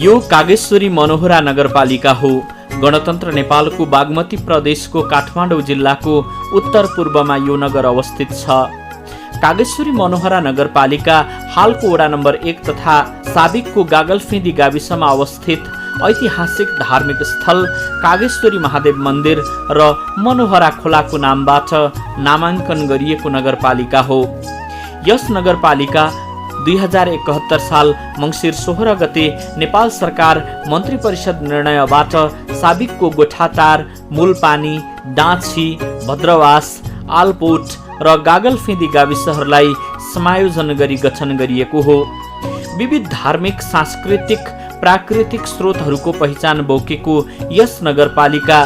यो कागेश्वरी मनोहरा नगरपालिका हो। गणतन्त्र नेपालको बागमती प्रदेशको काठमाडौँ जिल्लाको उत्तर पूर्वमा यो नगर अवस्थित छ। कागेश्वरी मनोहरा नगरपालिका हालको वडा नम्बर 1 तथा साबिकको गागलफेदी गाविसमा अवस्थित ऐतिहासिक धार्मिक स्थल कागेश्वरी महादेव मन्दिर र मनोहरा खोलाको नामबाट नामाङ्कन गरिएको नगरपालिका हो। यस नगरपालिका 2071 साल मङ्सिर 16 गते नेपाल सरकार मन्त्री परिषद निर्णयबाट साबिकको गोठाटार, मूलपानी, डाँछी, भद्रवास, आलपोट र गागलफेदी गाविसहरूलाई समायोजन गरी गठन गरिएको हो। विविध धार्मिक, सांस्कृतिक, प्राकृतिक स्रोतहरूको पहिचान बोकेको यस नगरपालिका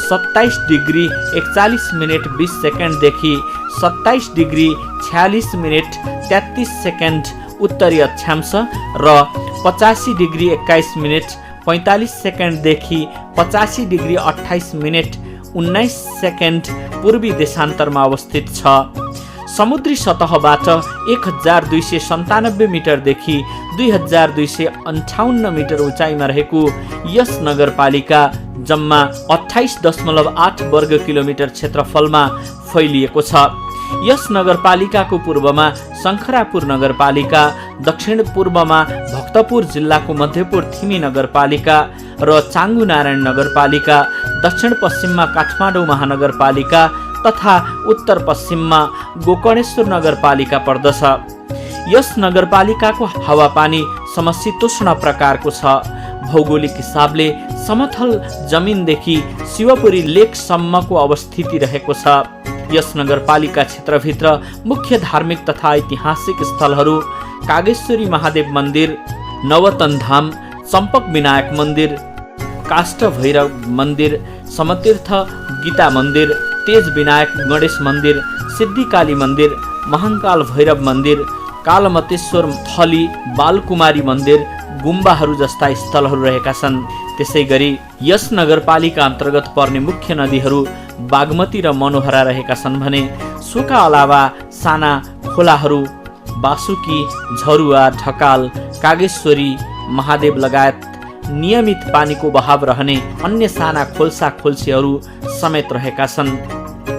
27 degree 41 minute 20 सेकेन्डदेखि 27 degree 46 minute 33 second उत्तरी अक्षांश र 85 degree 21 minute 45 सेकेन्डदेखि 85 degree 28 minute 19 second पूर्वी देशान्तरमा अवस्थित छ। समुद्री सतहबाट 1297 मिटरदेखि 2258 मिटर उचाइमा रहेको यस नगरपालिका जम्मा 28.8 वर्ग किलोमिटर क्षेत्रफलमा फैलिएको छ। यस नगरपालिकाको पूर्वमा शङ्खरापुर नगरपालिका, दक्षिण पूर्वमा भक्तपुर जिल्लाको मध्यपुर थिमी नगरपालिका र चाङ्गुनारायण नगरपालिका, दक्षिण पश्चिममा काठमाडौँ महानगरपालिका तथा उत्तर पश्चिममा गोकर्णेश्वर नगरपालिका पर्दछ। यस नगरपालिकाको हावापानी समशीतोष्ण प्रकारको छ। भौगोलिक हिसाबले समथल जमिनदेखि शिवपुरी लेकसम्मको अवस्थिति रहेको छ। यस नगरपालिका क्षेत्रभित्र मुख्य धार्मिक तथा ऐतिहासिक स्थलहरू कागेश्वरी महादेव मन्दिर, नवतन धाम, चम्पक विनायक मन्दिर, काष्ठ भैरव मन्दिर, समतीर्थ गीता मन्दिर, तेज विनायक गणेश मन्दिर, सिद्धिकाली मन्दिर, महाङ्काल भैरव मन्दिर, कालमतेश्वर थली, बालकुमारी मन्दिर, गुम्बाहरू जस्ता स्थलहरू रहेका छन्। त्यसै गरी यस नगरपालिका अन्तर्गत पर्ने मुख्य नदीहरू बागमती र मनोहरा रहेका छन् भने सोका अलावा साना खोलाहरू बासुकी, झरुवा, ढकाल, कागेश्वरी, महादेव लगायत नियमित पानीको बहाव रहने अन्य साना खोल्सा खोल्सीहरू समेत रहेका छन्।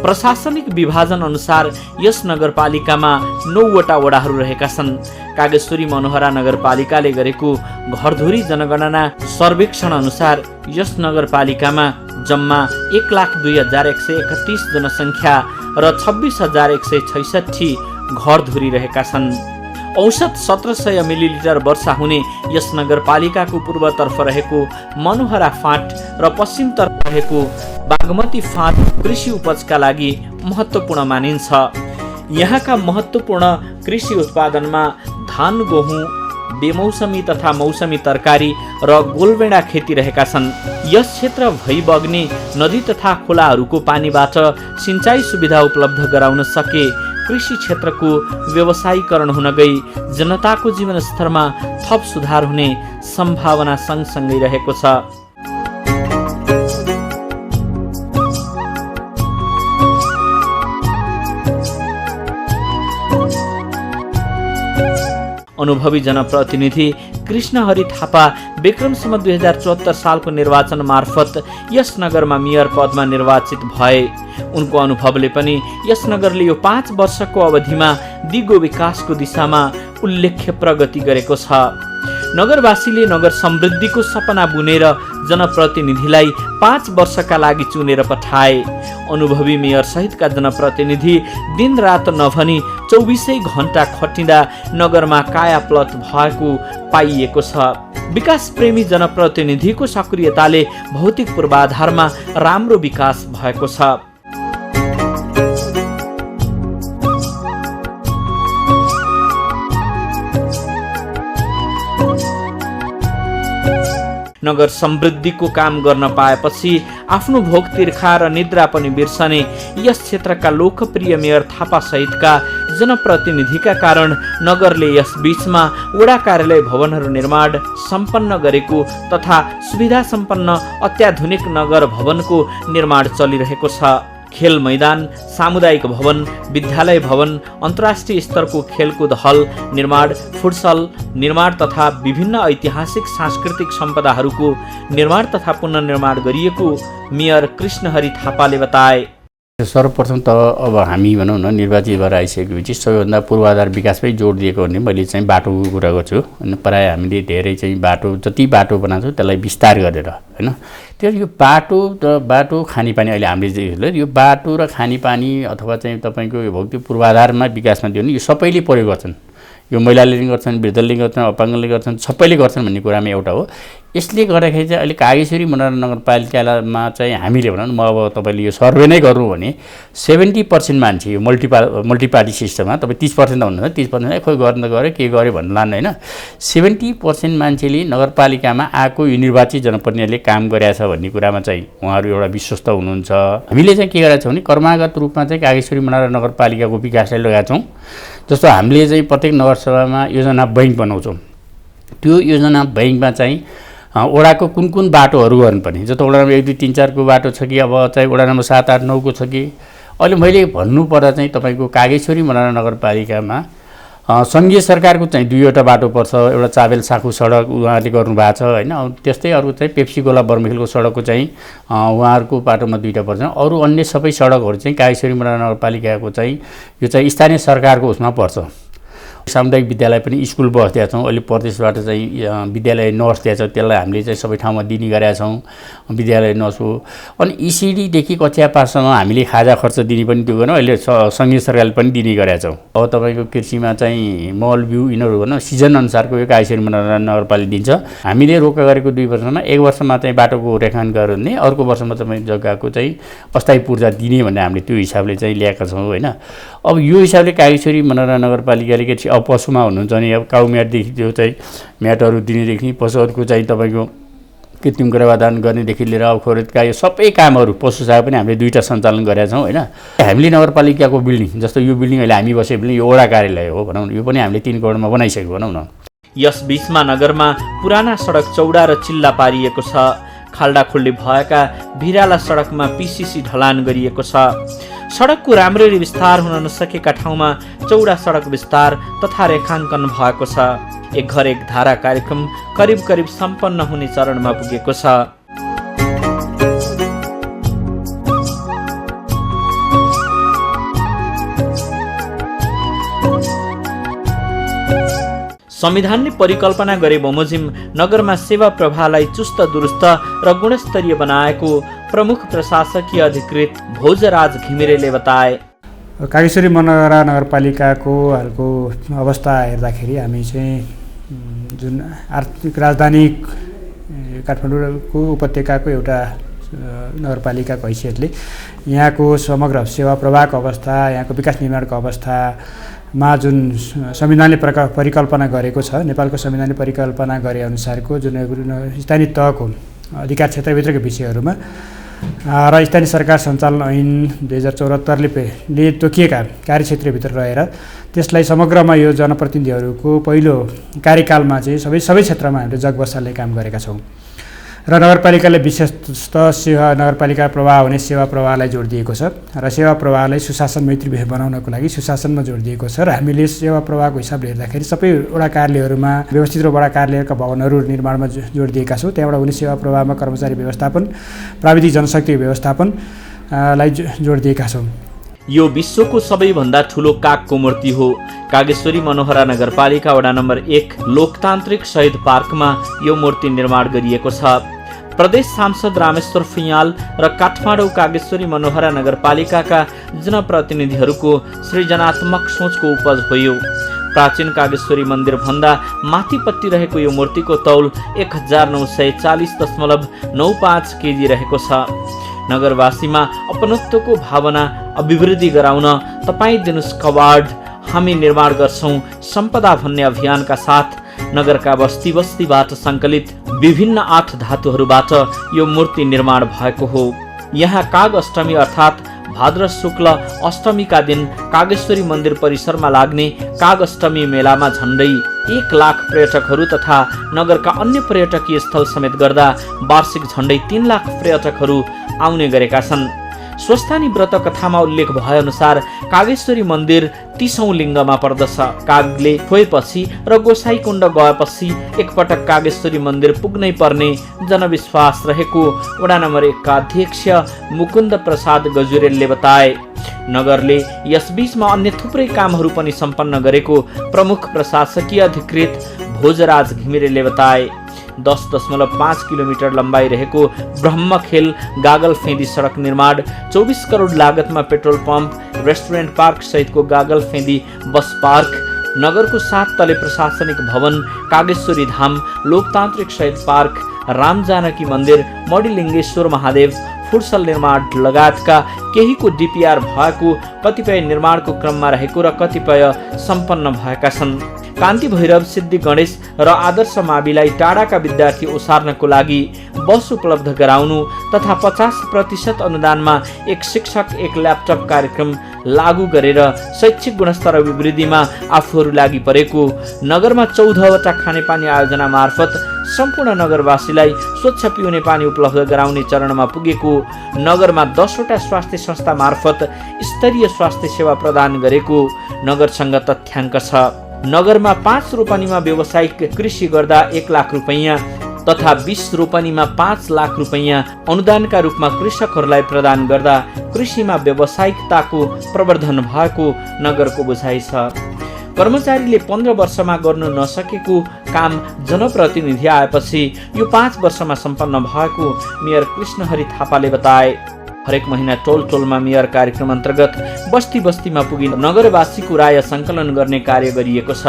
प्रशासनिक विभाजन अनुसार यस नगरपालिकामा 9वटा वडाहरू रहेका छन्। कागेश्वरी मनोहरा नगरपालिकाले गरेको घरधुरी जनगणना सर्वेक्षण अनुसार यस नगरपालिकामा जम्मा 1,02,131 जनसङ्ख्या र 26,166 घरधुरी रहेका छन्। औसत 1700 मिलिलिटर वर्षा हुने यस नगरपालिकाको पूर्वतर्फ रहेको मनोहरा फाँट र पश्चिमतर्फ रहेको बागमती फाँट कृषि उपजका लागि महत्त्वपूर्ण मानिन्छ। यहाँका महत्त्वपूर्ण कृषि उत्पादनमा धान, गहुँ, बेमौसमी तथा मौसमी तरकारी र गोलबेडा खेती रहेका छन्। यस क्षेत्र भइबग्ने नदी तथा खोलाहरूको पानीबाट सिँचाइ सुविधा उपलब्ध गराउन सके कृषि क्षेत्रको व्यवसायीकरण हुन गई जनताको जीवनस्तरमा थप सुधार हुने सम्भावना सँगसँगै रहेको छ। अनुभवी जनप्रतिनिधि कृष्णहरि थापा विक्रम सम्वत 2074 सालको निर्वाचन मार्फत यस नगरमा मेयर पदमा निर्वाचित भए। उनको अनुभवले पनि यस नगरले यो 5 वर्षको अवधिमा दिगो विकासको दिशामा उल्लेख्य प्रगति गरेको छ। नगरवासीले नगर समृद्धिको सपना बुनेर जनप्रतिनिधिलाई 5 वर्षका लागि चुनेर पठाए। अनुभवी मेयर सहितका जनप्रतिनिधि दिनरात नभनी 24 घण्टा खटिँदा नगरमा कायापलट भएको पाइएको छ। विकास प्रेमी जनप्रतिनिधिको सक्रियताले भौतिक पूर्वाधारमा राम्रो विकास भएको छ। नगर समृद्धिको काम गर्न पाएपछि आफ्नो भोक तिर्खा र निद्रा पनि बिर्सने यस क्षेत्रका लोकप्रिय मेयर थापा सहितका जनप्रतिनिधिका कारण नगरले यस बीचमा वडा कार्यालय भवनहरू निर्माण सम्पन्न गरेको तथा सुविधा सम्पन्न अत्याधुनिक नगर भवनको निर्माण चलिरहेको छ। खेल मैदान, सामुदायिक भवन, विद्यालय भवन, अन्तर्राष्ट्रिय स्तरको खेलकुद हल निर्माण, फुटसल निर्माण तथा विभिन्न ऐतिहासिक सांस्कृतिक सम्पदाहरूको निर्माण तथा पुनर्निर्माण गरिएको मेयर कृष्णहरि थापाले बताए। सर्वप्रथम त अब हामी भनौँ न निर्वाचित भएर आइसकेपछि सबैभन्दा पूर्वाधार विकासमै जोड दिएको भने मैले चाहिँ बाटोको कुरा गर्छु होइन। प्रायः हामीले धेरै चाहिँ बाटो जति बाटो बनाउँछौँ त्यसलाई विस्तार गरेर होइन। त्यो यो बाटो खानेपानी अहिले हामीले यो बाटो र खानेपानी अथवा चाहिँ तपाईँको भौतिक पूर्वाधारमा विकासमा दियो भने यो सबैले प्रयोग गर्छन्। यो महिलाले गर्छन्, वृद्धले गर्छन्, अपाङ्गले गर्छन्, सबैले गर्छन् भन्ने कुरामा एउटा हो। यसले गर्दाखेरि चाहिँ अहिले कागेश्वरी मनोरञ्जन नगरपालिकामा चाहिँ हामीले भनौँ न, म अब तपाईँले यो सर्वे नै गर्नु भने 70% मान्छे यो मल्टिपार्टी सिस्टममा, तपाईँ 30% त भन्नुहुन्छ, 30% खोइ गर्न गऱ्यो के गर्यो भन्नु लान्न होइन। 70% मान्छेले नगरपालिकामा आएको यो निर्वाचित जनप्रतिनिधिले काम गरेछ भन्ने कुरामा चाहिँ उहाँहरू एउटा विश्वस्त हुनुहुन्छ। हामीले चाहिँ के गरेका छौँ भने कर्मागत रूपमा चाहिँ कागेश्वरी मनोरञ्जन नगरपालिकाको विकासलाई लगाएका छौँ। जस्तो हामीले चाहिँ प्रत्येक नगरसभामा योजना बैङ्क बनाउँछौँ। त्यो योजना बैङ्कमा चाहिँ वडाको कुन कुन बाटोहरू गर्नुपर्ने, जस्तो वडा नम्बर 1, 2, 3, 4 को बाटो छ कि अब चाहिँ वडा नम्बर 7, 8, 9 को छ कि। अहिले मैले भन्नुपर्दा चाहिँ तपाईँको कागेश्वरी मनोरञ्जन नगरपालिकामा सङ्घीय सरकारको चाहिँ 2वटा बाटो पर्छ। एउटा चाबेल साखु सडक उहाँहरूले गर्नुभएको छ होइन। त्यस्तै अरू चाहिँ पेप्सी गोला बर्मेखेलको सडकको चाहिँ उहाँहरूको बाटोमा 2टा पर्छ। अरू अन्य सबै सडकहरू चाहिँ कागेश्वरी मनोरञ्जन नगरपालिकाको चाहिँ यो चाहिँ स्थानीय सरकारको उसमा पर्छ। सामुदायिक विद्यालय पनि स्कुल बस दिएका छौँ। अहिले प्रदेशबाट चाहिँ विद्यालय नर्स दिएका छ, त्यसलाई हामीले चाहिँ सबै ठाउँमा दिने गरेका छौँ। विद्यालय नर्स हो। अनि ECDदेखि कक्षा पाससम्म हामीले खाजा खर्च दिने पनि त्यो गर्नु अहिले सङ्घीय सरकारले पनि दिने गरेका छौँ। अब तपाईँको कृषिमा चाहिँ मल बिउ यिनीहरू भनौँ सिजन अनुसारको यो कागेश्वरी मनोरञ्जन नगरपालिका दिन्छ। हामीले रोका गरेको 2 वर्षमा 1 वर्षमा चाहिँ बाटोको रेखाङ्कन गरेर भने अर्को वर्षमा तपाईँ जग्गाको चाहिँ अस्थायी पूर्जा दिने भन्ने हामीले त्यो हिसाबले चाहिँ ल्याएका छौँ होइन। अब यो हिसाबले कागेश्वरी मनोरञ्जन नगरपालिकाले के अब पशुमा हुनुहुन्छ भने अब काउ म्याटदेखि त्यो चाहिँ म्याटहरू दिनेदेखि पशुहरूको चाहिँ तपाईँको कृत्रिम गर्भाधान गर्नेदेखि लिएर अब खोरेतका यो सबै कामहरू पशु सेवा पनि हामीले 2टा सञ्चालन गरेका छौँ होइन। हामीले नगरपालिकाको बिल्डिङ जस्तो यो बिल्डिङ अहिले हामी बसेको बिल्डिङ यो वडा कार्यालय हो भनौँ न, यो पनि हामीले 3 करोडमा बनाइसकेको भनौँ न। यस बीचमा नगरमा पुराना सडक चौडा र चिल्ला पारिएको छ। खाल्डाखुल्डी भएका भिराला सडकमा PCC ढलान गरिएको छ। सडकको राम्ररी विस्तार हुन नसकेका ठाउँमा चौडा सडक विस्तार तथा रेखाङ्कन भएको छ। एक घर एक धारा कार्यक्रम करिब सम्पन्न हुने चरणमा पुगेको छ। संविधानले परिकल्पना गरे बमोजिम नगरमा सेवा प्रवाहलाई चुस्त दुरुस्त र गुणस्तरीय बनाएको प्रमुख प्रशासकीय अधिकृत भोजराज घिमिरेले बताए। कागेश्वरी मनोरञ्जन नगरपालिकाको हालको अवस्था हेर्दाखेरि हामी चाहिँ जुन आर्थिक राजधानी काठमाडौँको उपत्यकाको एउटा नगरपालिकाको हैसियतले यहाँको समग्र सेवा प्रवाहको अवस्था, यहाँको विकास निर्माणको अवस्थामा जुन संविधानले परिकल्पना गरेको छ, नेपालको संविधानले परिकल्पना गरे अनुसारको जुन स्थानीय तहको अधिकार क्षेत्रभित्रका विषयहरूमा र स्थानीय सरकार सञ्चालन ऐन 2074ले तोकिएका कार्यक्षेत्रभित्र रहेर त्यसलाई समग्रमा यो जनप्रतिनिधिहरूको पहिलो कार्यकालमा चाहिँ सबै क्षेत्रमा हामीले जगबसालले काम गरेका छौँ र नगरपालिकाले विशेषतः नगरपालिका प्रवाह हुने सेवा प्रवाहलाई जोड दिएको छ र सेवा प्रवाहलाई सुशासन मैत्री बनाउनको लागि सुशासनमा जोड दिएको छ र हामीले सेवा प्रवाहको हिसाबले हेर्दाखेरि सबै वडा कार्यालयहरूमा व्यवस्थित र वडा कार्यालयका भवनहरू निर्माणमा जोड दिएका छौँ। त्यहाँबाट हुने सेवा प्रवाहमा कर्मचारी व्यवस्थापन, प्राविधिक जनशक्ति व्यवस्थापनलाई जोड दिएका छौँ। यो विश्वको सबैभन्दा ठुलो कागको मूर्ति हो। कागेश्वरी मनोहरा नगरपालिका वडा नम्बर 1 लोकतान्त्रिक शहीद पार्कमा यो मूर्ति निर्माण गरिएको छ। प्रदेश सांसद रामेश्वर फुयाल र काठमाडौँ कागेश्वरी मनोहरा नगरपालिकाका जनप्रतिनिधिहरूको सृजनात्मक सोचको उपज हो यो। प्राचीन कागेश्वरी मन्दिर भन्दा माथिपट्टि रहेको यो मूर्तिको तौल 1940.95 केजी रहेको छ। नगरवासीमा अपनत्वको भावना अभिवृद्धि गराउन तपाईँ दिनुस् कवाड, हामी निर्माण गर्छौं सम्पदा भन्ने अभियानका साथ नगरका बस्ती बस्तीबाट सङ्कलित विभिन्न 8 धातुहरूबाट यो मूर्ति निर्माण भएको हो। यहाँ काग अष्टमी अर्थात् भाद्र शुक्ल अष्टमीका दिन कागेश्वरी मन्दिर परिसरमा लाग्ने काग अष्टमी मेलामा झण्डै 1 लाख पर्यटकहरू तथा नगरका अन्य पर्यटकीय स्थल समेत गर्दा वार्षिक झण्डै 3 लाख पर्यटकहरू आउने गरेका छन्। स्वस्थानी व्रत कथामा उल्लेख भएअनुसार कागेश्वरी मन्दिर 30औं लिङ्गमा पर्दछ। कागले छोएपछि र गोसाईकुण्ड गएपछि एकपटक कागेश्वरी मन्दिर पुग्नै पर्ने जनविश्वास रहेको वडा नम्बर 1 का अध्यक्ष मुकुन्द प्रसाद गजुरेलले बताए। नगरले यसबीचमा अन्य थुप्रै कामहरू पनि सम्पन्न गरेको प्रमुख प्रशासकीय अधिकृत भोजराज घिमिरेले बताए। 10.5 किलोमिटर लम्बाइ रहेको ब्रह्मखेल गागल फेदी सडक निर्माण, 24 करोड लागतमा पेट्रोल पम्प, रेस्टुरेन्ट पार्क सहितको गागल फेदी बस पार्क, नगरको 7 तले प्रशासनिक भवन, कागेश्वरी धाम, लोकतान्त्रिक शहीद पार्क, राम जानकी मन्दिर, मणिलिङ्गेश्वर महादेव, फुटसल निर्माण लगायतका केहीको डिपिआर भएको, कतिपय निर्माणको क्रममा रहेको र कतिपय सम्पन्न भएका छन्। कान्ति भैरव, सिद्धि गणेश र आदर्श माविलाई टाढाका विद्यार्थी ओसार्नको लागि बस उपलब्ध गराउनु तथा 50% अनुदानमा एक शिक्षक एक ल्यापटप कार्यक्रम लागू गरेर शैक्षिक गुणस्तर अभिवृद्धिमा आफूहरू लागि परेको, नगरमा 14वटा खानेपानी आयोजना मार्फत सम्पूर्ण नगरवासीलाई स्वच्छ पिउने पानी उपलब्ध गराउने चरणमा पुगेको, नगरमा 10वटा स्वास्थ्य संस्था मार्फत स्तरीय स्वास्थ्य सेवा प्रदान गरेको नगरसँग तथ्याङ्क छ। नगरमा 5 रोपनीमा व्यावसायिक कृषि गर्दा 1 लाख रुपैयाँ तथा 20 रोपनीमा 5 लाख रुपैयाँ अनुदानका रूपमा कृषकहरूलाई प्रदान गर्दा कृषिमा व्यावसायिकताको प्रवर्धन भएको नगरको बुझाइ छ। कर्मचारीले 15 वर्षमा गर्नु नसकेको काम जनप्रतिनिधि आएपछि यो 5 वर्षमा सम्पन्न भएको मेयर कृष्णहरि थापाले बताए। हरेक महिना टोल टोलमा मेयर कार्यक्रम अन्तर्गत बस्ती बस्तीमा पुगी नगरवासीको राय सङ्कलन गर्ने कार्य गरिएको छ।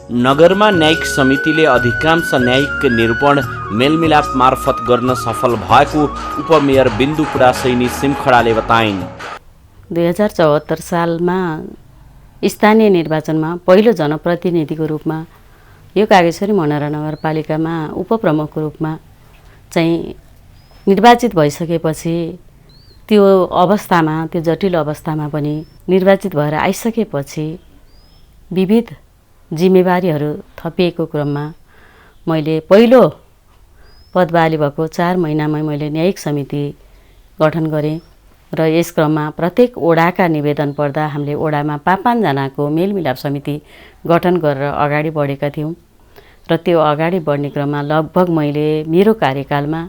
नगरमा न्यायिक समितिले अधिकांश न्यायिक निरूपण मेलमिलाप मार्फत गर्न सफल भएको उपमेयर बिन्दु पुरासैनी सिमखडाले बताइन्। 2074 सालमा स्थानीय निर्वाचनमा पहिलो जनप्रतिनिधिको रूपमा यो कागेश्वरी मनोरा नगरपालिकामा उपप्रमुखको रूपमा चाहिँ निर्वाचित भइसकेपछि त्यो अवस्थामा, त्यो जटिल अवस्थामा पनि निर्वाचित भएर आइसकेपछि विविध जिम्मेवारीहरू थपिएको क्रममा मैले पहिलो पदबाली भएको 4 महिनामै मैले न्यायिक समिति गठन गरेँ र यस क्रममा प्रत्येक ओडाका निवेदन पर्दा हामीले ओडामा 5-5 जनाको मेलमिलाप समिति गठन गरेर अगाडि बढेका थियौँ र त्यो अगाडि बढ्ने क्रममा लगभग मैले मेरो कार्यकालमा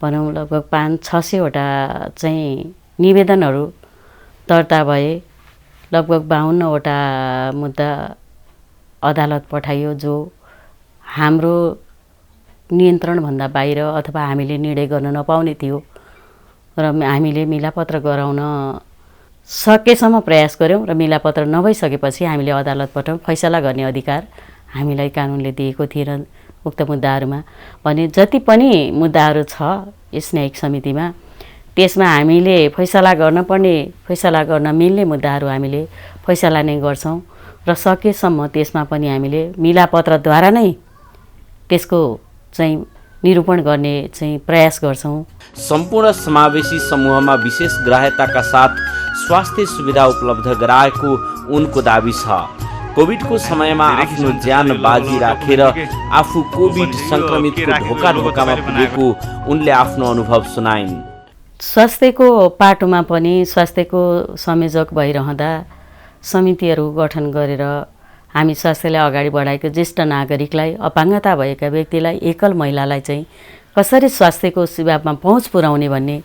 भनौँ लगभग 500-600 वटा चाहिँ निवेदनहरू दर्ता भए। लगभग 52 वटा मुद्दा अदालत पठाइयो जो हाम्रो नियन्त्रणभन्दा बाहिर अथवा हामीले निर्णय गर्न नपाउने थियो र हामीले मिलापत्र गराउन सकेसम्म प्रयास गऱ्यौँ र मिलापत्र नभइसकेपछि हामीले अदालतबाट फैसला गर्ने अधिकार हामीलाई कानुनले दिएको थिएन उक्त मुद्दाहरूमा। भने जति पनि मुद्दाहरू छ यस न्यायिक समितिमा त्यसमा हामीले फैसला गर्नुपर्ने, फैसला गर्न मिल्ने मुद्दाहरू हामीले फैसला नै गर्छौँ र सकेसम्म त्यसमा पनि हामीले मिलापत्रद्वारा नै त्यसको चाहिँ निरूपण गर्ने चाहिँ प्रयास गर्छौँ। सम्पूर्ण समावेशी समूहमा विशेष ग्राह्यताका साथ स्वास्थ्य सुविधा उपलब्ध गराएको उनको दाबी छ। कोभिडको समयमा आफ्नो ज्यान बाजी राखेर आफू कोभिड संक्रमितको ढोकामा पुगेको उनले आफ्नो अनुभव सुनाइन्। स्वास्थ्यको पाटोमा पनि स्वास्थ्यको संयोजक भइरहँदा समितिहरू गठन गरेर हामी स्वास्थ्यलाई अगाडि बढाएको ज्येष्ठ नागरिकलाई, अपाङ्गता भएका व्यक्तिलाई, एकल महिलालाई चाहिँ कसरी स्वास्थ्यको सेवामा पहुँच पुर्याउने भन्ने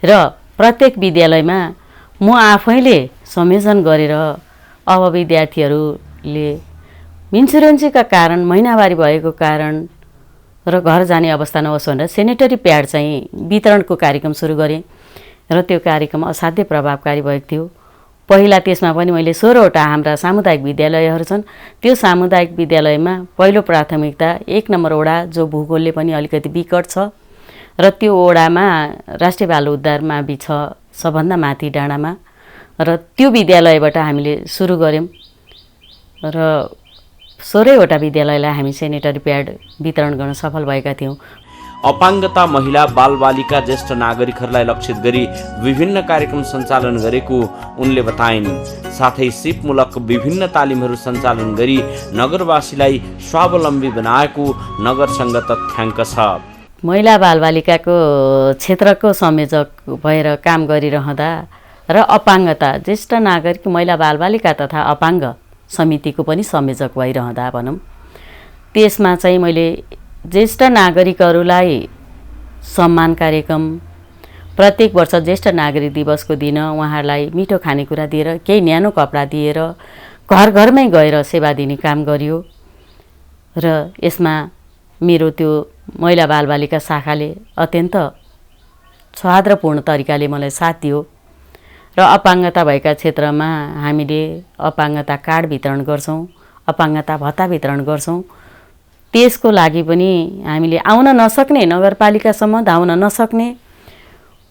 र प्रत्येक विद्यालयमा म आफैले संयोजन गरेर अब विद्यार्थीहरूले इन्सुरेन्सका कारण, महिनावारी भएको कारण र घर जाने अवस्था नहोस् भनेर सेनिटरी प्याड चाहिँ वितरणको कार्यक्रम सुरु गरेँ र त्यो कार्यक्रम असाध्यै प्रभावकारी भएको थियो। पहिला त्यसमा पनि मैले 16 वटा हाम्रा सामुदायिक विद्यालयहरू छन्, त्यो सामुदायिक विद्यालयमा पहिलो प्राथमिकता 1 नम्बर वडा जो भूगोलले पनि अलिकति विकट छ र त्यो वडामा राष्ट्रिय बाल उद्धार मावि छ सबभन्दा माथि डाँडामा र त्यो विद्यालयबाट हामीले सुरु गऱ्यौँ र 16 वटा विद्यालयलाई हामी सेनिटरी प्याड वितरण गर्न सफल भएका थियौँ। अपाङ्गता महिला, बालबालिका, ज्येष्ठ नागरिकहरूलाई लक्षित गरी विभिन्न कार्यक्रम सञ्चालन गरेको उनले बताइन्। साथै सिपमूलक विभिन्न तालिमहरू सञ्चालन गरी नगरवासीलाई स्वावलम्बी बनाएको नगरसँग तथ्याङ्क छ। महिला बालबालिकाको क्षेत्रको संयोजक भएर काम गरिरहँदा र अपाङ्गता ज्येष्ठ नागरिक महिला बालबालिका तथा अपाङ्ग समितिको पनि संयोजक भइरहँदा भनौँ, त्यसमा चाहिँ मैले ज्येष्ठ नागरिकहरूलाई सम्मान कार्यक्रम, प्रत्येक वर्ष ज्येष्ठ नागरिक दिवसको दिन उहाँहरूलाई मिठो खानेकुरा दिएर केही न्यानो कपडा दिएर घर घरमै गएर सेवा दिने काम गरियो। र यसमा मेरो त्यो महिला बालबालिका शाखाले अत्यन्त सौहार्दपूर्ण तरिकाले मलाई साथ दियो। र अपाङ्गता भएका क्षेत्रमा हामीले अपाङ्गता कार्ड वितरण गर्छौँ, अपाङ्गता भत्ता वितरण गर्छौँ। त्यसको लागि पनि हामीले आउन नसक्ने, नगरपालिकासम्म धाउन नसक्ने,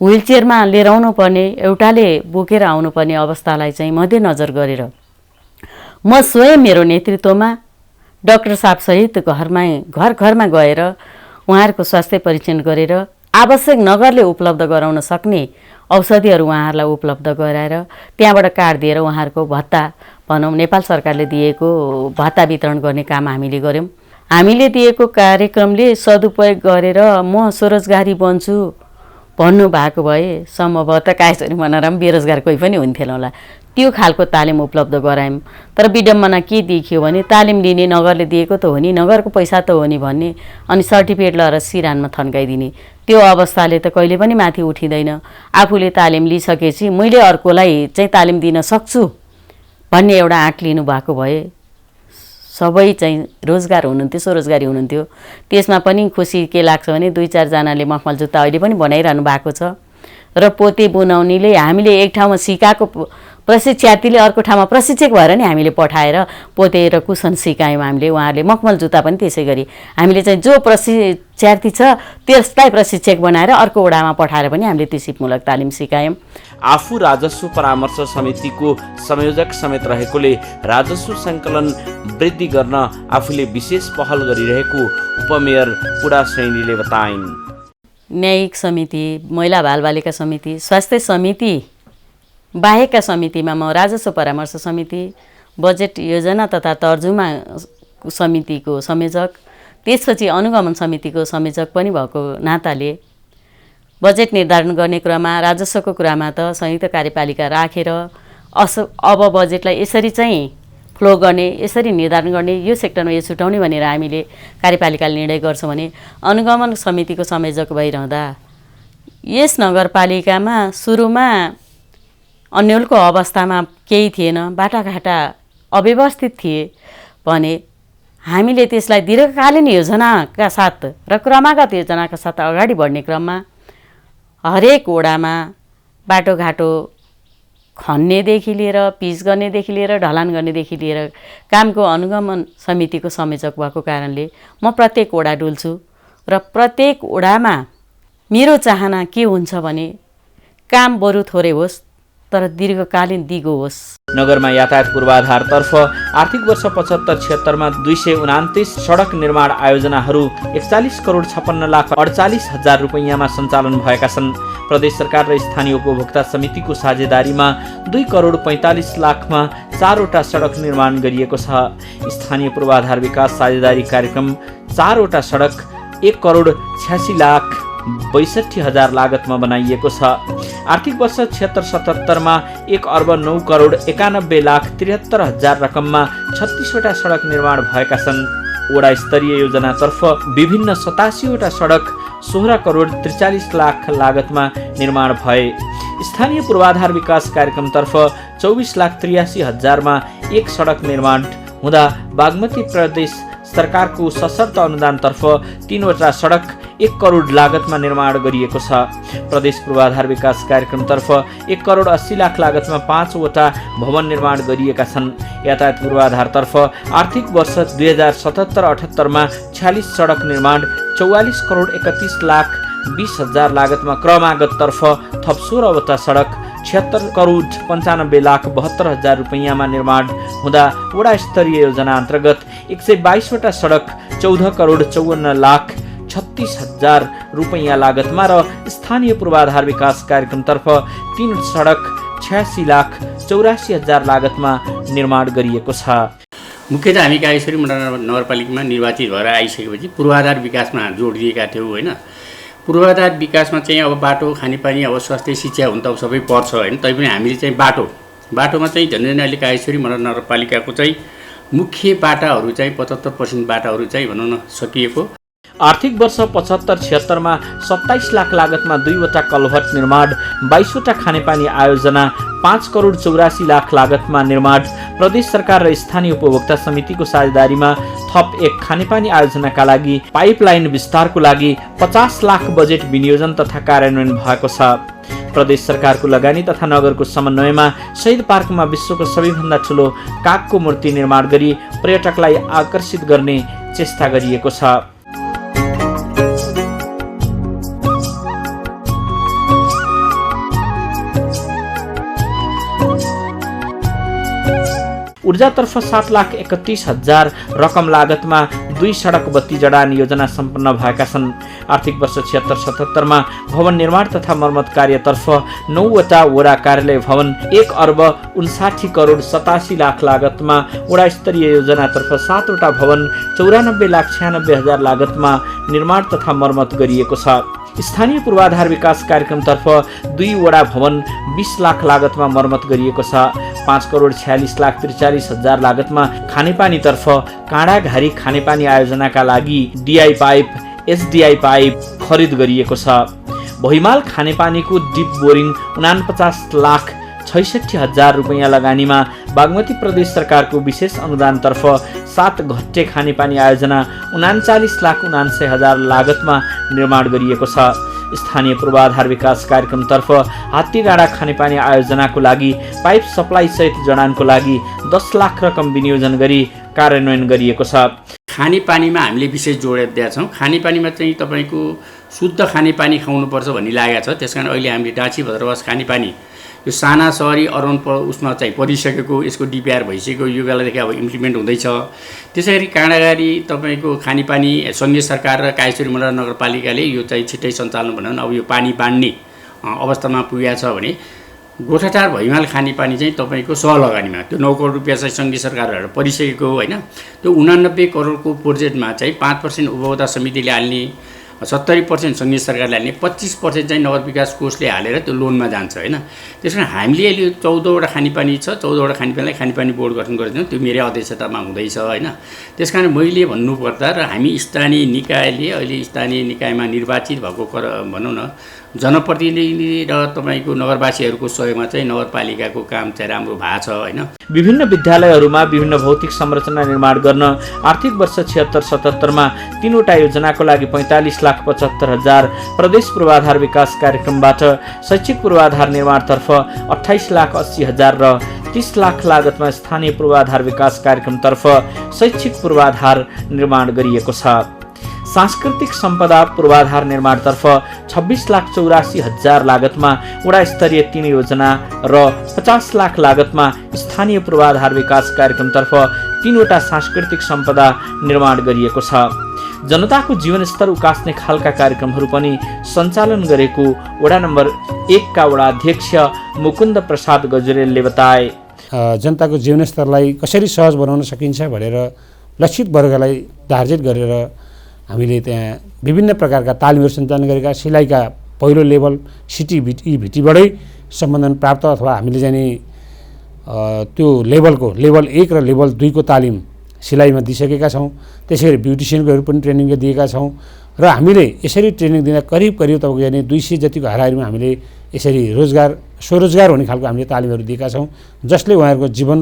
व्हिलचेयरमा लिएर आउनुपर्ने, एउटाले बोकेर आउनुपर्ने अवस्थालाई चाहिँ मध्यनजर गरेर म स्वयं मेरो नेतृत्वमा डाक्टर साहबसहित घर घरमा गएर उहाँहरूको स्वास्थ्य परीक्षण गरेर आवश्यक नगरले उपलब्ध गराउन सक्ने औषधिहरू उहाँहरूलाई उपलब्ध गराएर त्यहाँबाट कार्ड दिएर उहाँहरूको भत्ता भनौँ नेपाल सरकारले दिएको भत्ता वितरण गर्ने काम हामीले गऱ्यौँ। हामीले दिएको कार्यक्रमले सदुपयोग गरेर म स्वरोजगारी बन्छु भन्नुभएको भए सम्भवतः कायसरी मनोरम बेरोजगार कोही पनि हुन्थेन होला। त्यो खालको तालिम उपलब्ध गरायौँ। तर विडम्बना के देखियो भने तालिम लिने नगरले दिएको त हो नि, नगरको पैसा त हो नि भन्ने, अनि सर्टिफिकेट लगाएर सिरानमा थन्काइदिने, त्यो अवस्थाले त कहिले पनि माथि उठिँदैन। आफूले तालिम लिइसकेपछि मैले अर्कोलाई चाहिँ तालिम दिन सक्छु भन्ने एउटा आँट लिनुभएको भए सबै चाहिँ रोजगार हुनुहुन्थ्यो, स्वरोजगारी हुनुहुन्थ्यो। त्यसमा पनि खुसी के लाग्छ भने 2-4 जनाले मखमल जुत्ता अहिले पनि बनाइरहनु भएको छ। र पोते बुनाउनेले हामीले एक ठाउँमा सिकाएको प्रशिक्षार्थीले अर्को ठाउँमा प्रशिक्षक भएर नि हामीले पठाएर पोते र कुसन सिकायौँ हामीले। उहाँहरूले मखमल जुत्ता पनि त्यसै गरी हामीले चाहिँ जो प्रशिक्षार्थी छ त्यसलाई प्रशिक्षक बनाएर अर्को वडामा पठाएर पनि हामीले त्यो सिपमूलक तालिम सिकायौँ। आफू राजस्व परामर्श समितिको संयोजक समेत रहेकोले राजस्व सङ्कलन वृद्धि गर्न आफूले विशेष पहल गरिरहेको उपमेयर पुडा सैनीले बताइन्। न्यायिक समिति, महिला बालबालिका समिति, स्वास्थ्य समिति बाहेकका समितिमा म राजस्व परामर्श समिति, बजेट योजना तथा तर्जुमा समितिको संयोजक, त्यसपछि अनुगमन समितिको संयोजक पनि भएको नाताले बजेट निर्धारण गर्ने क्रममा राजस्वको कुरामा त संयुक्त कार्यपालिका राखेर अब बजेटलाई यसरी चाहिँ फ्लो गर्ने, यसरी निर्धारण गर्ने, यो सेक्टरमा यो छुटाउने भनेर हामीले कार्यपालिकाले निर्णय गर्छौँ भने अनुगमन समितिको संयोजक भइरहँदा यस नगरपालिकामा सुरुमा अन्यलको अवस्थामा केही थिएन, बाटाघाटा अव्यवस्थित थिए भने हामीले त्यसलाई दीर्घकालीन योजनाका साथ र क्रमागत योजनाका साथ अगाडि बढ्ने क्रममा हरेक वडामा बाटोघाटो खन्नेदेखि लिएर पिच गर्नेदेखि लिएर ढलान गर्नेदेखि लिएर कामको अनुगमन समितिको संयोजक भएको कारणले म प्रत्येक वडा डुल्छु र प्रत्येक वडामा मेरो चाहना के हुन्छ भने काम बरु थोरै होस् तर दीर्घकालीन दिगो होस्। नगरमा यातायात पूर्वाधारतर्फ आर्थिक वर्ष 75-76मा 229 सडक निर्माण आयोजनाहरू 41 करोड 56 लाख 48 हजार रुपैयाँमा सञ्चालन भएका छन्। प्रदेश सरकार र स्थानीय उपभोक्ता समितिको साझेदारीमा 2 करोड 45 लाखमा 4वटा सडक निर्माण गरिएको छ। स्थानीय पूर्वाधार विकास साझेदारी कार्यक्रम 4वटा सडक 1 करोड 86 लाख 62 हजार लागतमा बनाइएको छ। आर्थिक वर्ष 76-77मा 1 अर्ब 9 करोड 91 लाख 73 हजार रकममा 36वटा सडक निर्माण भएका छन्। वडा स्तरीय योजनातर्फ विभिन्न 87वटा सडक 16 करोड 43 लाख लागतमा निर्माण भए। स्थानीय पूर्वाधार विकास कार्यक्रमतर्फ 24 लाख 83 हजारमा 1 सडक निर्माण हुँदा बागमती प्रदेश सरकारको सशर्त अनुदानतर्फ 3वटा सडक 1 करोड लागतमा निर्माण गरिएको छ। प्रदेश पूर्वाधार विकास कार्यक्रमतर्फ 1 करोड 80 लाख लागतमा 5वटा भवन निर्माण गरिएका छन्। यातायात पूर्वाधारतर्फ आर्थिक वर्ष 2077-78मा 46 सडक निर्माण 44 करोड 31 लाख 20 हजार लागतमा क्रमागततर्फ थप 16वटा सडक 76 करोड 95 लाख 72 हजार रुपैयाँमा निर्माण हुँदा वडा स्तरीय योजना अन्तर्गत 122वटा सडक 14 करोड 54 लाख 36 हजार रुपैयाँ लागतमा र स्थानीय पूर्वाधार विकास कार्यक्रमतर्फ 3 सडक 86 लाख 84 हजार लागतमा निर्माण गरिएको छ। मुख्यतः हामी कागेश्वरी नगरपालिकामा निर्वाचित भएर आइसकेपछि पूर्वाधार विकासमा जोड दिएका थियौँ होइन। पूर्वाधार विकासमा चाहिँ अब बाटो, खानेपानी, अब स्वास्थ्य, शिक्षा हुन त सबै पर्छ होइन। तैपनि हामीले चाहिँ बाटोमा चाहिँ झन् अहिले कायेश्वरी मनोहर नगरपालिकाको चाहिँ मुख्य बाटाहरू चाहिँ 75% बाटाहरू चाहिँ भनौँ न सकिएको। आर्थिक वर्ष 75-76मा 27 लाख लागतमा 2वटा कलभट निर्माण, 22वटा खानेपानी आयोजना, 5 करोड 84 लाख लागतमा निर्माण, प्रदेश सरकार र स्थानीय उपभोक्ता समितिको साझेदारीमा थप 1 खानेपानी आयोजनाका लागि पाइपलाइन विस्तारको लागि 50 लाख बजेट विनियोजन तथा कार्यान्वयन भएको छ। प्रदेश सरकारको लगानी तथा नगरको समन्वयमा शहीद पार्कमा विश्वको सबैभन्दा ठुलो कागको मूर्ति निर्माण गरी पर्यटकलाई आकर्षित गर्ने चेष्टा गरिएको छ। ऊर्जातर्फ 7,31,000 रकम लागतमा 2 सडक बत्ती जडान योजना सम्पन्न भएका छन्। आर्थिक वर्ष 76-77मा भवन निर्माण तथा मर्मत कार्यतर्फ 9वटा वडा कार्यालय भवन, 1 अर्ब 59 करोड 87 लाख लागतमा वडा स्तरीय योजनातर्फ 7वटा भवन, 94,96,000 लागतमा निर्माण तथा मर्मत गरिएको छ। स्थानीय पूर्वाधार विकास कार्यक्रमतर्फ 2 वडा भवन 20 लाख लागतमा मर्मत गरिएको छ। 5 करोड 46,43,000 लागतमा खानेपानीतर्फ काँडाघारी खानेपानी आयोजनाका लागि DI पाइप, SDI पाइप खरिद गरिएको छ। भुइँमाल खानेपानीको डिप बोरिङ 49,66,000 रुपैयाँ लगानीमा बागमती प्रदेश सरकारको विशेष अनुदानतर्फ 7 घट्टे खानेपानी आयोजना 39,79,000 लागतमा निर्माण गरिएको छ। स्थानीय पूर्वाधार विकास कार्यक्रमतर्फ हात्तीगाडा खानेपानी आयोजनाको लागि पाइप सप्लाई सहित जडानको लागि 10 लाख रकम विनियोजन गरी कार्यान्वयन गरिएको छ। खानेपानीमा हामीले विशेष जोड दिएका छौँ। खानेपानीमा चाहिँ तपाईँको शुद्ध खानेपानी खुवाउनुपर्छ भन्ने लागेको छ। त्यसकारण अहिले हामीले डाँची भद्रवास खानेपानी यो साना सहरी अर्बन उसमा चाहिँ परिसकेको, यसको DPR भइसकेको, यो बेलादेखि अब इम्प्लिमेन्ट हुँदैछ। त्यसै गरी काँडाघारी तपाईँको खानेपानी सङ्घीय सरकार र कायेश्वरी मनोहर नगरपालिकाले यो चाहिँ छिट्टै सञ्चालन भनौँ न अब यो पानी बाँड्ने अवस्थामा पुगेको छ भने गोठाटार भुइँमाल खानेपानी चाहिँ तपाईँको सहलगानीमा त्यो 9 करोड रुपियाँ चाहिँ सङ्घीय सरकारहरू परिसकेको होइन। त्यो 89 करोडको प्रोजेक्टमा चाहिँ 5% उपभोक्ता समितिले हाल्ने, 70% सङ्घीय सरकारले हाल्ने, 25% चाहिँ नगर विकास कोषले हालेर त्यो लोनमा जान्छ होइन। त्यस कारण हामीले अहिले 14वटा खानेपानी छ, 14वटा खानेपानीलाई खानेपानी बोर्ड गठन गरिदिउँ, त्यो मेरै अध्यक्षतामा हुँदैछ होइन। त्यस कारण मैले भन्नुपर्दा र हामी स्थानीय निकायले अहिले स्थानीय निकायमा निर्वाचित भएको भनौँ न जनप्रतिनिधि र तपाईँको नगरवासीहरूको सहयोगमा चाहिँ नगरपालिकाको काम चाहिँ राम्रो भएको छ होइन। विभिन्न विद्यालयहरूमा विभिन्न भौतिक संरचना निर्माण गर्न आर्थिक वर्ष 76-77मा 3वटा योजनाको लागि 45,75,000, प्रदेश पूर्वाधार विकास कार्यक्रमबाट शैक्षिक पूर्वाधार निर्माणतर्फ 28,80,000 र 30 लाख लागतमा स्थानीय पूर्वाधार विकास कार्यक्रमतर्फ शैक्षिक पूर्वाधार निर्माण गरिएको छ। सांस्कृतिक सम्पदा पूर्वाधार निर्माणतर्फ 26,84,000 लागतमा वडा स्तरीय 3 योजना र 50 लाख लागतमा स्थानीय पूर्वाधार विकास कार्यक्रमतर्फ 3वटा सांस्कृतिक सम्पदा निर्माण गरिएको छ। जनताको जीवनस्तर उकास्ने खालका कार्यक्रमहरू पनि सञ्चालन गरेको वडा नम्बर 1 का वडा अध्यक्ष मुकुन्द प्रसाद गजुरेलले बताए। जनताको जीवनस्तरलाई कसरी सहज बनाउन सकिन्छ भनेर लक्षित वर्गलाई टार्गेट गरेर हामीले त्यहाँ विभिन्न प्रकारका तालिमहरू सञ्चालन गरेका, सिलाइका पहिलो लेभल CTVTबाटै सम्बन्धन प्राप्त अथवा हामीले चाहिँ त्यो लेभल 1 र लेभल 2 को तालिम सिलाइमा दिइसकेका छौँ। त्यसै गरी ब्युटिसियनकोहरू पनि ट्रेनिङ दिएका छौँ र हामीले यसरी ट्रेनिङ दिँदा करिब तपाईँको यानि 200 जतिको हाराहारीमा हामीले यसरी स्वरोजगार हुने खालको हामीले तालिमहरू दिएका छौँ, जसले उहाँहरूको जीवन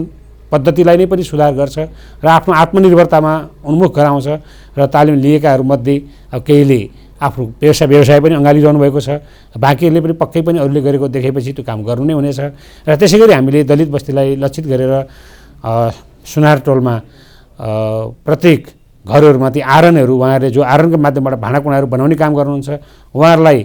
पद्धतिलाई नै पनि सुधार गर्छ र आफ्नो आत्मनिर्भरतामा उन्मुख गराउँछ। र तालिम लिएकाहरूमध्ये अब केहीले आफ्नो व्यवसाय पनि अँगालिरहनु भएको छ, बाँकीहरूले पनि पक्कै पनि अरूले गरेको देखेपछि त्यो काम गर्नु नै हुनेछ। र त्यसै गरी हामीले दलित बस्तीलाई लक्षित गरेर सुनार टोलमा प्रत्येक घरहरूमा ती आइरनहरू उहाँहरूले जो आइरनको माध्यमबाट भाँडाकुँडाहरू बनाउने काम गर्नुहुन्छ, उहाँहरूलाई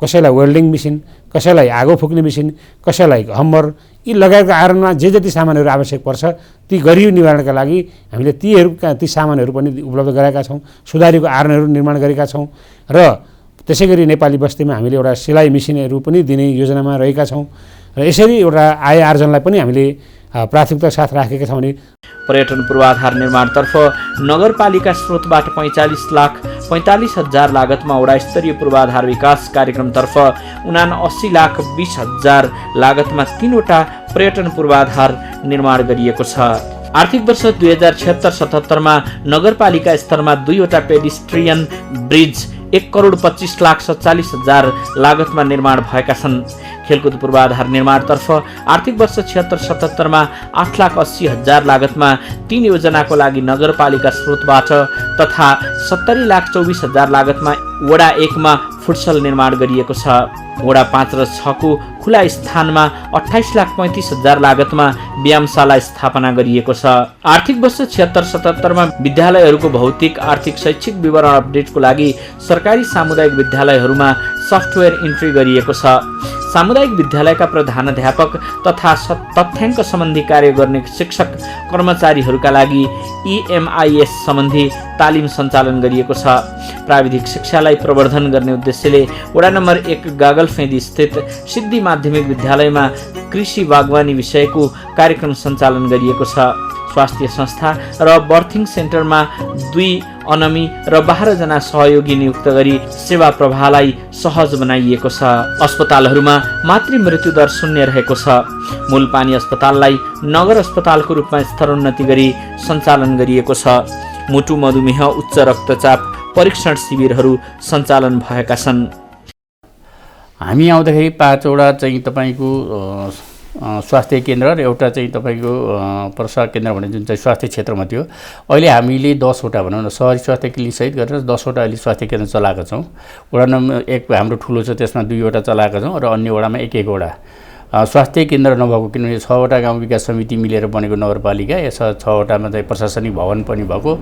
कसैलाई वेल्डिङ मेसिन, कसैलाई आगो फुक्ने मेसिन, कसैलाई हम्मर, यी लगायतका आइरनमा जे जति सामानहरू आवश्यक पर्छ ती गरिब निवारणका लागि हामीले ती सामानहरू पनि उपलब्ध गराएका छौँ। सुधारीको आइरनहरू निर्माण गरेका छौँ र त्यसै गरी नेपाली बस्तीमा हामीले एउटा सिलाइ मेसिनहरू पनि दिने योजनामा रहेका छौँ। र यसरी एउटा आय आर्जनलाई पनि हामीले प्राथमिकता साथ राखेका छौँ भने पर्यटन पूर्वाधार निर्माणतर्फ नगरपालिका स्रोतबाट 45,45,000 लागतमा वडा स्तरीय पूर्वाधार विकास कार्यक्रमतर्फ 79,20,000 लागतमा 3वटा पर्यटन पूर्वाधार निर्माण गरिएको छ। आर्थिक वर्ष 2076-77 नगरपालिका स्तरमा 2वटा पेडिस्ट्रियन ब्रिज 1,25,47,000 लागतमा निर्माण भएका छन्। खेलकुद पूर्वाधार निर्माणतर्फ आर्थिक वर्ष 76-77 8,80,000 लागतमा 3 योजनाको लागि नगरपालिका स्रोतबाट तथा 70,24,000 लागतमा वडा 1 मा फुटसल निर्माण गरिएको छ। वडा 5 र 6 को खुला स्थानमा 28,35,000 लागतमा व्यायामशाला स्थापना गरिएको छ। आर्थिक वर्ष 76-77 विद्यालयहरूको भौतिक आर्थिक शैक्षिक विवरण अपडेटको लागि सरकारी सामुदायिक विद्यालयहरूमा सफ्टवेयर इन्ट्री गरिएको छ। सामुदायिक विद्यालयका प्रधानाध्यापक तथा तथ्याङ्क सम्बन्धी कार्य गर्ने शिक्षक कर्मचारीहरूका लागि EMIS सम्बन्धी तालिम सञ्चालन गरिएको छ। प्राविधिक शिक्षालाई प्रवर्धन गर्ने उद्देश्यले वडा नम्बर 1 गागलफेदी स्थित सिद्धि माध्यमिक विद्यालयमा कृषि बागवानी विषयको कार्यक्रम सञ्चालन गरिएको छ। स्वास्थ्य संस्था र बर्थिङ सेन्टरमा 2 अनमी र 12 जना सहयोगी नियुक्त गरी सेवा प्रवाहलाई सहज बनाइएको छ। अस्पतालहरूमा मातृ मृत्यु दर 0 रहेको छ। मूलपानी अस्पताललाई नगर अस्पतालको रूपमा स्तरोन्नति गरी सञ्चालन गरिएको छ। मुटु मधुमेह उच्च रक्तचाप परीक्षण शिविरहरू सञ्चालन भएका छन्। हामी आउँदाखेरि 5वटा चाहिँ तपाईँको स्वास्थ्य केन्द्र र एउटा चाहिँ तपाईँको प्रसव केन्द्र भन्ने जुन चाहिँ स्वास्थ्य क्षेत्रमा थियो, अहिले हामीले 10वटा भनौँ न सहरी स्वास्थ्य क्लिनिक सहित गरेर 10वटा अहिले स्वास्थ्य केन्द्र चलाएका छौँ। वडा नम्बर 1 हाम्रो ठुलो छ, त्यसमा 2वटा चलाएका छौँ र अन्य वडामा 1-1वटा स्वास्थ्य केन्द्र नभएको, किनभने 6वटा गाउँ विकास समिति मिलेर बनेको नगरपालिका, यस 6वटामा चाहिँ प्रशासनिक भवन पनि भएको,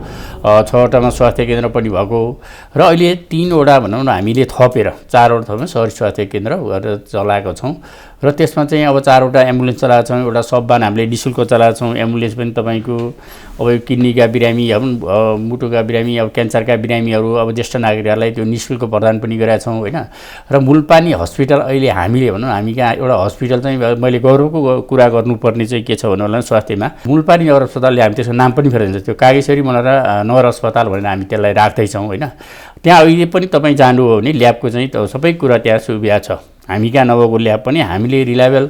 6वटामा स्वास्थ्य केन्द्र पनि भएको र अहिले 3वटा भनौँ न हामीले थपेर 4वटा थपेर सहरी स्वास्थ्य केन्द्र गरेर चलाएका छौँ र त्यसमा चाहिँ अब 4वटा एम्बुलेन्स चलाएका छौँ। एउटा सबवान हामीले निःशुल्क चलाएका छौँ। एम्बुलेन्स पनि तपाईँको अब किडनीका बिरामी, मुटुका बिरामी, अब क्यान्सरका बिरामीहरू, अब ज्येष्ठ नागरिकहरूलाई त्यो निःशुल्क प्रदान पनि गरेका छौँ होइन। र मूलपानी हस्पिटल अहिले हामीले भनौँ हामी कहाँ एउटा हस्पिटल चाहिँ मैले गौरवको कुरा गर्नुपर्ने चाहिँ के छ भन्नु होला स्वास्थ्यमा, मूलपानी नगर अस्पतालले हामी त्यसको नाम पनि फेरिन्छ, त्यो कागेश्वरी मनोरा नगर अस्पताल भनेर हामी त्यसलाई राख्दैछौँ होइन। त्यहाँ अहिले पनि तपाईँ जानुभयो भने ल्याबको चाहिँ सबै कुरा त्यहाँ सुविधा छ। हामी कहाँ नभएको ल्याब पनि हामीले रिलायबल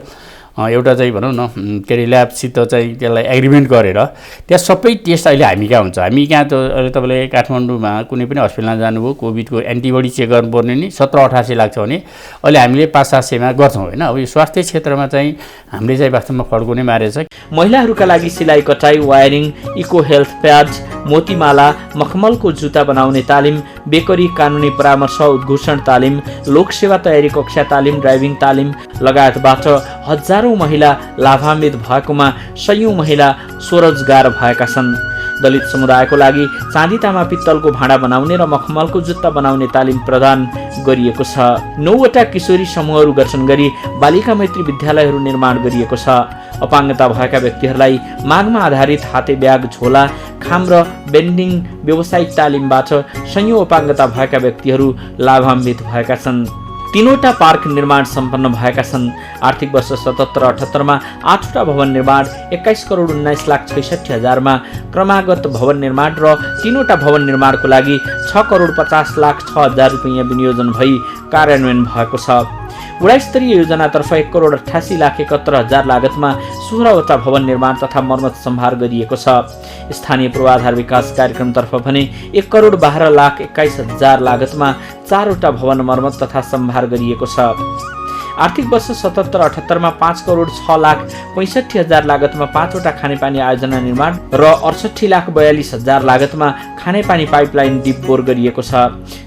एउटा चाहिँ भनौँ न के अरे ल्याबसित चाहिँ त्यसलाई एग्रिमेन्ट गरेर त्यहाँ सबै टेस्ट अहिले हामी कहाँ हुन्छ। हामी कहाँ त अहिले तपाईँले काठमाडौँमा कुनै पनि हस्पिटलमा जानुभयो कोभिडको एन्टिबडी चेक गर्नुपर्ने नि 17-18 लाग्छ भने अहिले हामीले 500-700मा गर्छौँ होइन। अब यो स्वास्थ्य क्षेत्रमा चाहिँ हामीले चाहिँ वास्तवमा फड्को नै मारेछ। महिलाहरूका लागि सिलाइ कटाई, वायरिङ, इको हेल्थ प्याड, मोतीमाला, मखमलको जुत्ता बनाउने तालिम, बेकरी कानुनी परामर्श, उद्घोषण तालिम, लोकसेवा तयारी कक्षा तालिम, ड्राइभिङ तालिम लगायतबाट हजारौं महिला लाभान्वित भएकोमा 100औं महिला स्वरोजगार भएका छन्। दलित समुदायको लागि चाँदी तामा पित्तलको भाँडा बनाउने र मखमलको जुत्ता बनाउने तालिम प्रदान गरिएको छ। 9वटा किशोरी समूहहरू गठन गरी बालिका मैत्री विद्यालयहरू निर्माण गरिएको छ। अपाङ्गता भएका व्यक्तिहरूलाई मागमा आधारित हाते ब्याग, झोला, खाम र बेन्डिङ व्यावसायिक तालिमबाट 100औं अपाङ्गता भएका व्यक्तिहरू लाभान्वित भएका छन्। 3वटा पार्क निर्माण सम्पन्न भएका छन्। आर्थिक वर्ष 77-78मा 8वटा भवन निर्माण 21,19,66,000मा क्रमागत भवन निर्माण र 3वटा भवन निर्माणको लागि 6,50,06,000 रुपैयाँ विनियोजन भई कार्यान्वयन भएको छ। वडा स्तरीय योजनातर्फ 1,88,71,000 लागतमा 16वटा भवन निर्माण तथा मर्मत सम्भार गरिएको छ। स्थानीय पूर्वाधार विकास कार्यक्रमतर्फ भने 1,12,21,000 लागतमा 4वटा भवन मर्मत तथा सम्भार गरिएको छ। आर्थिक वर्ष 77-78मा 5,06,65,000 लागतमा 5वटा खानेपानी आयोजना निर्माण र 68,42,000 लागतमा खानेपानी पाइपलाइन डिपबोर गरिएको छ।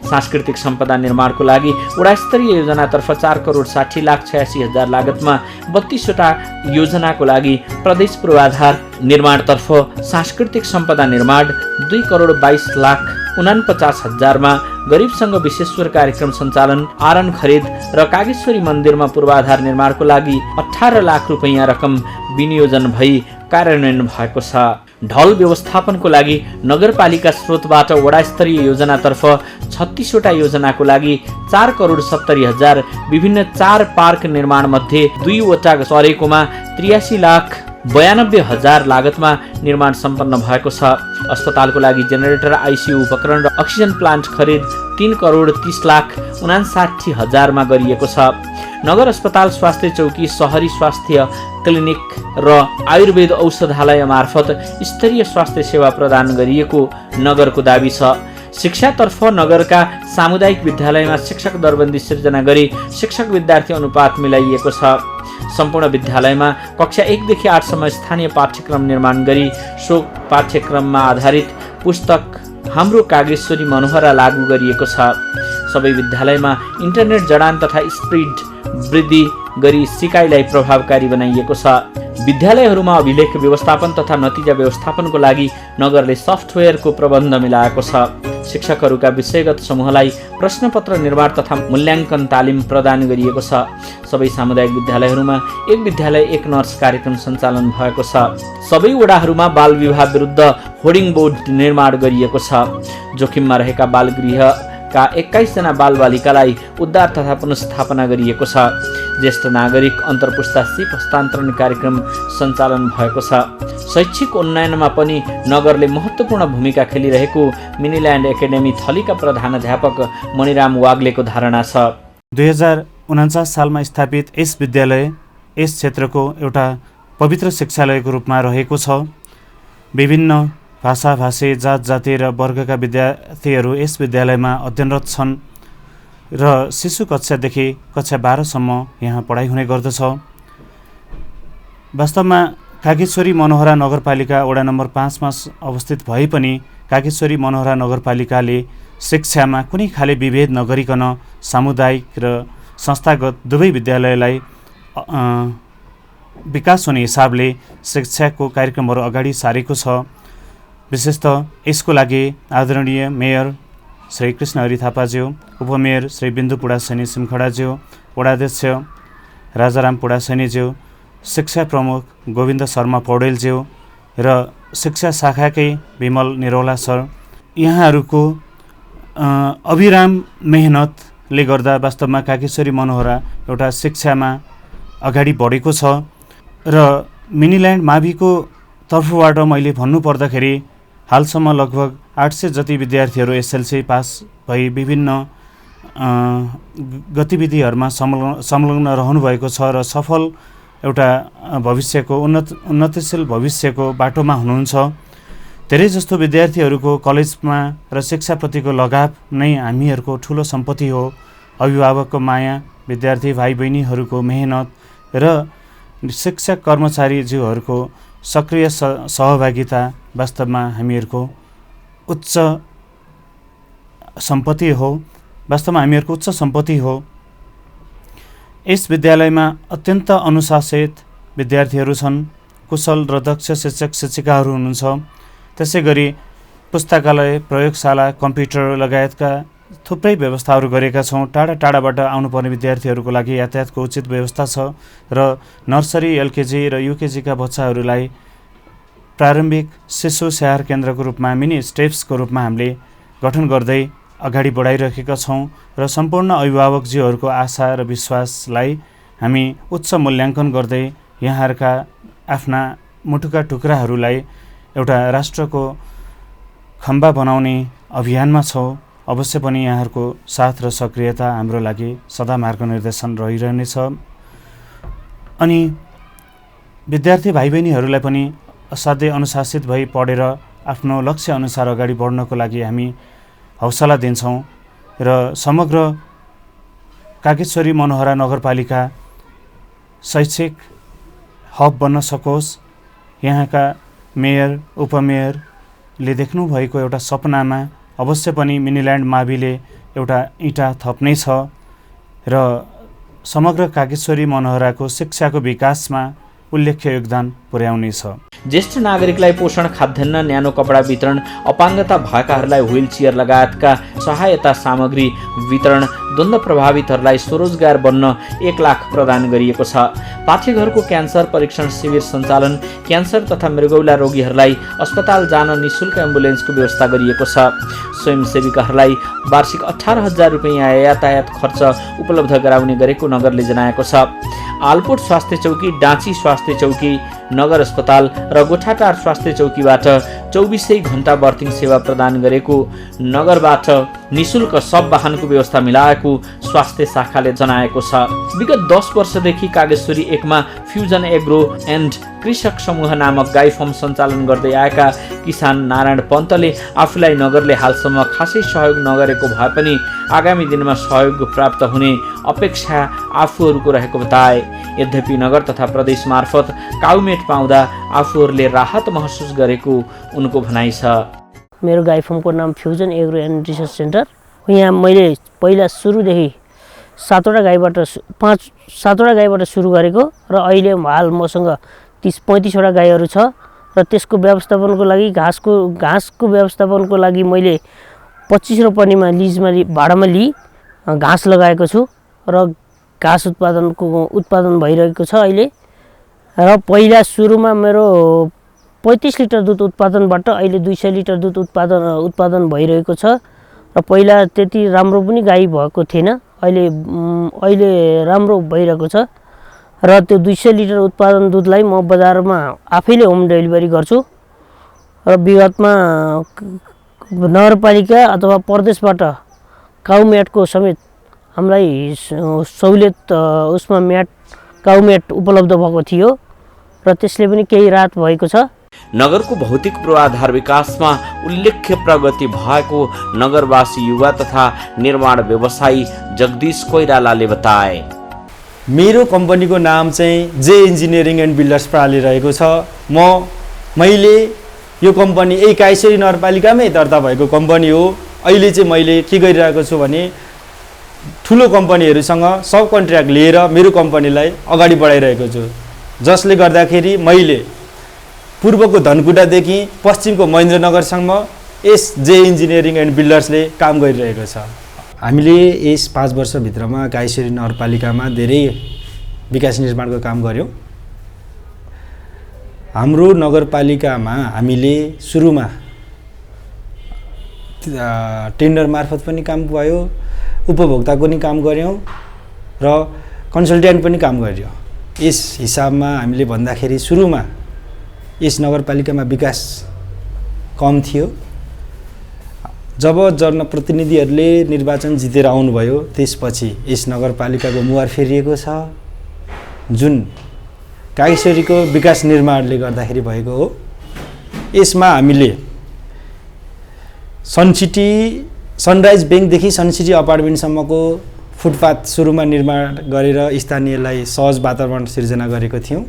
सांस्कृतिक सम्पदा निर्माणको लागि वडा स्तरीय योजनातर्फ 4,60,86,000 लागतमा 32वटा योजनाको लागि प्रदेश पूर्वाधार निर्माणतर्फ सांस्कृतिक सम्पदा निर्माण 2,22,49,000मा गरिबसँग विशेश्वर कार्यक्रम सञ्चालन, आरण खरिद र कागेश्वरी मन्दिरमा पूर्वाधार निर्माणको लागि 18 लाख रुपैयाँ रकम विनियोजन भई कार्यान्वयन भएको छ। ढल व्यवस्थापनको लागि नगरपालिका स्रोतबाट वडा स्तरीय योजनातर्फ 36वटा योजनाको लागि 4,70,000 विभिन्न 4 पार्क निर्माण मध्ये 2वटा सरेकोमा 83 लाख 92,000 लागतमा निर्माण सम्पन्न भएको छ। अस्पतालको लागि जेनेरेटर, आइसियु उपकरण र अक्सिजन प्लान्ट खरिद 3,30,59,000 गरिएको छ। नगर अस्पताल, स्वास्थ्य चौकी, सहरी स्वास्थ्य क्लिनिक र आयुर्वेद औषधालय मार्फत स्तरीय स्वास्थ्य सेवा प्रदान गरिएको नगरको दाबी छ। शिक्षातर्फ नगरका सामुदायिक विद्यालयमा शिक्षक दरबन्दी सिर्जना गरी शिक्षक विद्यार्थी अनुपात मिलाइएको छ। सम्पूर्ण विद्यालयमा कक्षा 1 देखि 8 सम्म स्थानीय पाठ्यक्रम निर्माण गरी सो पाठ्यक्रममा आधारित पुस्तक हाम्रो कागेश्वरी मनोहरा लागू गरिएको छ। सबै विद्यालयमा इन्टरनेट जडान तथा स्पिड वृद्धि गरी सिकाइलाई प्रभावकारी बनाइएको छ। विद्यालयहरूमा अभिलेख व्यवस्थापन तथा नतिजा व्यवस्थापनको लागि नगरले सफ्टवेयरको प्रबन्ध मिलाएको छ। शिक्षकहरूका विषयगत समूहलाई प्रश्नपत्र निर्माण तथा मूल्याङ्कन तालिम प्रदान गरिएको छ। सबै सामुदायिक विद्यालयहरूमा एक विद्यालय एक नर्स कार्यक्रम सञ्चालन भएको छ। सबै वडाहरूमा बाल विवाह विरुद्ध होर्डिङ बोर्ड निर्माण गरिएको छ। जोखिममा रहेका बालगृहका 21 जना बालबालिकालाई उद्धार तथा पुनर्स्थापना गरिएको छ। ज्येष्ठ नागरिक अन्तर्पुस्ता सिप हस्तान्तरण कार्यक्रम सञ्चालन भएको छ। शैक्षिक उन्नयनमा पनि नगरले महत्त्वपूर्ण भूमिका खेलिरहेको मिनील्यान्ड एकाडेमी थलीका प्रधानाध्यापक मणिराम वाग्लेको धारणा छ। 2049 सालमा स्थापित यस विद्यालय यस क्षेत्रको एउटा पवित्र शिक्षालयको रूपमा रहेको छ। विभिन्न भाषाभाषी, जात जाति र वर्गका विद्यार्थीहरू यस विद्यालयमा अध्ययनरत छन् र शिशु कक्षादेखि कक्षा 12 सम्म यहाँ पढाइ हुने गर्दछ। वास्तवमा कागेश्वरी मनोहरा नगरपालिका वडा नम्बर 5 मा अवस्थित भए पनि कागेश्वरी मनोहरा नगरपालिकाले शिक्षामा कुनै खाले विभेद नगरिकन सामुदायिक र संस्थागत दुवै विद्यालयलाई विकास हुने हिसाबले शिक्षाको कार्यक्रमहरू अगाडि सारेको छ। विशेषतः यसको लागि आदरणीय मेयर श्री कृष्णहरि थापाज्यू, उपमेयर श्री बिन्दु पुडासैनी सिमखडाज्यू, वडाध्यक्ष राजाराम पुडासैनीज्यू, शिक्षा प्रमुख गोविन्द शर्मा पौडेलज्यू र शिक्षा शाखाकै विमल निरौला सर, यहाँहरूको अविराम मेहनतले गर्दा वास्तवमा कागेश्वरी मनोहरा एउटा शिक्षामा अगाडि बढेको छ। र मिनील्यान्ड माविको तर्फबाट मैले भन्नुपर्दाखेरि हालसम्म लगभग 800 जति विद्यार्थीहरू एसएलसी पास भई विभिन्न गतिविधिहरूमा संलग्न रहनुभएको छ र सफल एउटा भविष्यको उन्नतिशील भविष्यको बाटोमा हुनुहुन्छ। धेरै जस्तो विद्यार्थीहरूको कलेजमा र शिक्षाप्रतिको लगाव नै हामीहरूको ठुलो सम्पत्ति हो। अभिभावकको माया, विद्यार्थी भाइ बहिनीहरूको मेहनत र शिक्षक कर्मचारीज्यूहरूको सक्रिय सहभागिता वास्तवमा हामीहरूको उच्च सम्पत्ति हो। यस विद्यालयमा अत्यन्त अनुशासित विद्यार्थीहरू छन्, कुशल र दक्ष शिक्षक शिक्षिकाहरू हुनुहुन्छ। त्यसै गरी पुस्तकालय, प्रयोगशाला, कम्प्युटर लगायतका थुप्रै व्यवस्थाहरू गरेका छौँ। टाढा टाढाबाट आउनुपर्ने विद्यार्थीहरूको लागि यातायातको उचित व्यवस्था छ र नर्सरी, एलकेजी र युकेजीका बच्चाहरूलाई प्रारम्भिक शिशु स्याहार केन्द्रको रूपमा मिनी स्टेप्सको रूपमा हामीले गठन गर्दै अगाडि बढाइरहेका छौँ र सम्पूर्ण अभिभावकज्यूहरूको आशा र विश्वासलाई हामी उच्च मूल्याङ्कन गर्दै यहाँहरूका आफ्ना मुटुका टुक्राहरूलाई एउटा राष्ट्रको खम्बा बनाउने अभियानमा छौँ। अवश्य पनि यहाँहरूको साथ र सक्रियता हाम्रो लागि सदा मार्गनिर्देशन रहिरहनेछ। अनि विद्यार्थी भाइ बहिनीहरूलाई पनि असाध्यै अनुशासित भई पढेर आफ्नो लक्ष्य अनुसार अगाडि बढ्नको लागि हामी हौसला दिन्छौँ र समग्र कागेश्वरी मनोहरा नगरपालिका शैक्षिक हब बन्न सकोस्। यहाँका मेयर, उपमेयरले देख्नुभएको एउटा सपनामा अवश्य पनि मिनील्यान्ड माविले एउटा इँटा थप्नेछ र समग्र कागेश्वरी मनोहराको शिक्षाको विकासमा उल्लेख्य योगदान पुर्याउनेछ। ज्येष्ठ नागरिकलाई पोषण, खाद्यान्न, न्यानो कपडा वितरण, अपाङ्गता भएकाहरूलाई व्हील चेयर लगायतका सहायता सामग्री वितरण, द्वन्द्व प्रभावितहरूलाई स्वरोजगार बन्न 1 लाख प्रदान गरिएको छ। पाठ्यघरको क्यान्सर परीक्षण शिविर सञ्चालन, क्यान्सर तथा मृगौला रोगीहरूलाई अस्पताल जान निःशुल्क एम्बुलेन्सको व्यवस्था गरिएको छ। स्वयंसेविकाहरूलाई वार्षिक 18,000 रुपैयाँ यातायात खर्च उपलब्ध गराउने गरेको नगरले जनाएको छ। आलपोट स्वास्थ्य चौकी, डाँची स्वास्थ्य चौकी, नगर अस्पताल र गोठाटार स्वास्थ्य चौकीबाट 24 घण्टा बर्थिङ सेवा प्रदान गरेको नगरबाट निशुल्क सब वाहनको व्यवस्था मिलाएको स्वास्थ्य शाखाले जनाएको छ। विगत 10 वर्षदेखि कागेश्वरी 1 मा फ्युजन एग्रो एन्ड कृषक समूह नामक गाई फर्म सञ्चालन गर्दै आएका किसान नारायण पन्तले आफूलाई नगरले हालसम्म खासै सहयोग नगरेको भए पनि आगामी दिनमा सहयोग प्राप्त हुने अपेक्षा आफूहरूको रहेको बताए। यद्यपि नगर तथा प्रदेश मार्फत काउमेट पाउँदा आफूहरूले राहत महसुस गरेको उनको भनाइ छ। मेरो गाई फर्मको नाम fusion agro and research centre हो। यहाँ मैले पहिला सुरुदेखि 7वटा गाईबाट सुरु गरेको र अहिले हाल मसँग 30-35वटा गाईहरू छ र त्यसको व्यवस्थापनको लागि घाँसको व्यवस्थापनको लागि मैले 25 रुपैयाँमा भाडामा लिई घाँस लगाएको छु र घाँस उत्पादन भइरहेको छ अहिले। र पहिला सुरुमा मेरो 35 लिटर दुध उत्पादनबाट अहिले 200 लिटर दुध उत्पादन भइरहेको छ र पहिला त्यति राम्रो पनि गाई भएको थिएन, अहिले राम्रो भइरहेको छ र त्यो 200 लिटर उत्पादन दुधलाई म बजारमा आफैले होम डेलिभरी गर्छु र विगतमा नगरपालिका अथवा प्रदेशबाट काउमेटको समेत हामीलाई सहुलियत उसमा काउमेट उपलब्ध भएको थियो र त्यसले पनि केही राहत भएको छ। नगरको भौतिक पूर्वाधार विकासमा उल्लेख्य प्रगति भएको नगरवासी युवा तथा निर्माण व्यवसायी जगदीश कोइरालाले बताए। मेरो कम्पनीको नाम चाहिँ जे इन्जिनियरिङ एन्ड बिल्डर्स प्रणाली रहेको छ। मैले यो कम्पनी काइसेरी नगरपालिकामै दर्ता भएको कम्पनी हो। अहिले चाहिँ मैले के गरिरहेको छु भने ठुलो कम्पनीहरूसँग सब कन्ट्र्याक्ट लिएर मेरो कम्पनीलाई अगाडि बढाइरहेको छु, जसले गर्दाखेरि मैले पूर्वको धनकुटादेखि पश्चिमको महेन्द्रनगरसम्म यस जे इन्जिनियरिङ एन्ड बिल्डर्सले काम गरिरहेको छ। हामीले यस 5 वर्षभित्रमा काइसेरी नगरपालिकामा धेरै विकास निर्माणको काम गर्यौँ। हाम्रो नगरपालिकामा हामीले सुरुमा टेन्डर मार्फत पनि काम भयो, उपभोक्ताको पनि काम गऱ्यौँ र कन्सल्टेन्ट पनि काम गऱ्यौँ। यस हिसाबमा हामीले भन्दाखेरि सुरुमा यस नगरपालिकामा विकास कम थियो। जब जनप्रतिनिधिहरूले निर्वाचन जितेर आउनुभयो त्यसपछि यस नगरपालिकाको मुहार फेरिएको छ, जुन कागेश्वरीको विकास निर्माणले गर्दाखेरि भएको हो। यसमा हामीले सनराइज ब्याङ्कदेखि सनसिटी अपार्टमेन्टसम्मको फुटपाथ सुरुमा निर्माण गरेर स्थानीयलाई सहज वातावरण सिर्जना गरेको थियौँ।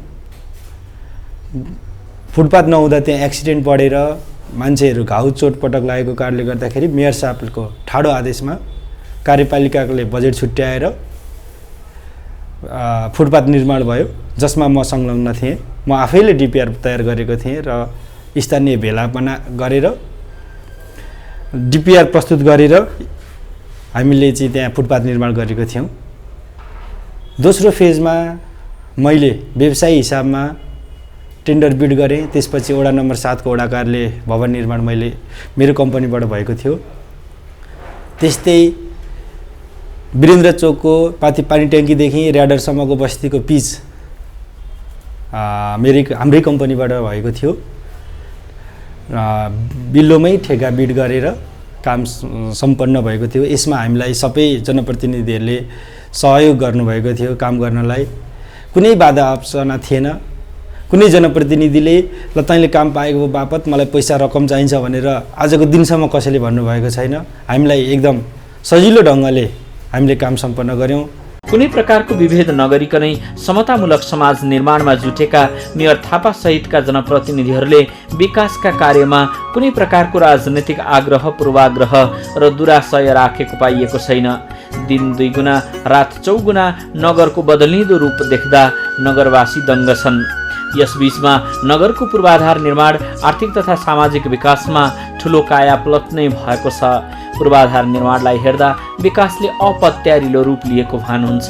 फुटपाथ नहुँदा त्यहाँ एक्सिडेन्ट बढेर मान्छेहरू घाउ चोटपटक लागेको कारणले गर्दाखेरि मेयर साहबको ठाडो आदेशमा कार्यपालिकाले बजेट छुट्याएर फुटपाथ निर्माण भयो, जसमा म संलग्न थिएँ। म आफैले डिपिआर तयार गरेको थिएँ र स्थानीय भेलापना गरेर डिपिआर प्रस्तुत गरेर हामीले चाहिँ त्यहाँ फुटपाथ निर्माण गरेको थियौँ। दोस्रो फेजमा मैले व्यवसायी हिसाबमा टेन्डर बिड गरेँ। त्यसपछि वडा नम्बर 7 को वडा कार्यालय भवन निर्माण मेरो कम्पनीबाट भएको थियो। त्यस्तै वीरेन्द्र चोकको पानी ट्याङ्कीदेखि र्याडरसम्मको बस्तीको पिच हाम्रै कम्पनीबाट भएको थियो। बिल्लोमै ठेका बिड गरेर काम सम्पन्न भएको थियो। यसमा हामीलाई सबै जनप्रतिनिधिहरूले सहयोग गर्नुभएको थियो। काम गर्नलाई कुनै बाधा अप्सना थिएन। कुनै जनप्रतिनिधिले ल तैँले काम पाएको बापत मलाई पैसा रकम चाहिन्छ भनेर आजको दिनसम्म कसैले भन्नुभएको छैन। हामीलाई एकदम सजिलो ढङ्गले हामीले काम सम्पन्न गर्यौँ। कुनै प्रकारको विभेद नगरिकनै समतामूलक समाज निर्माणमा जुटेका मेयर थापा सहितका जनप्रतिनिधिहरूले विकासका कार्यमा कुनै प्रकारको राजनैतिक आग्रह, पूर्वाग्रह र दुराशय राखेको पाइएको छैन। दिन 2 गुना रात 4 गुना नगरको बदलिँदो रूप देख्दा नगरवासी दङ्ग छन्। यसबीचमा नगरको पूर्वाधार निर्माण आर्थिक तथा सामाजिक विकासमा ठुलो कायापलट नै भएको छ। पूर्वाधार निर्माणलाई हेर्दा विकासले अपत्यारिलो रूप लिएको भान हुन्छ।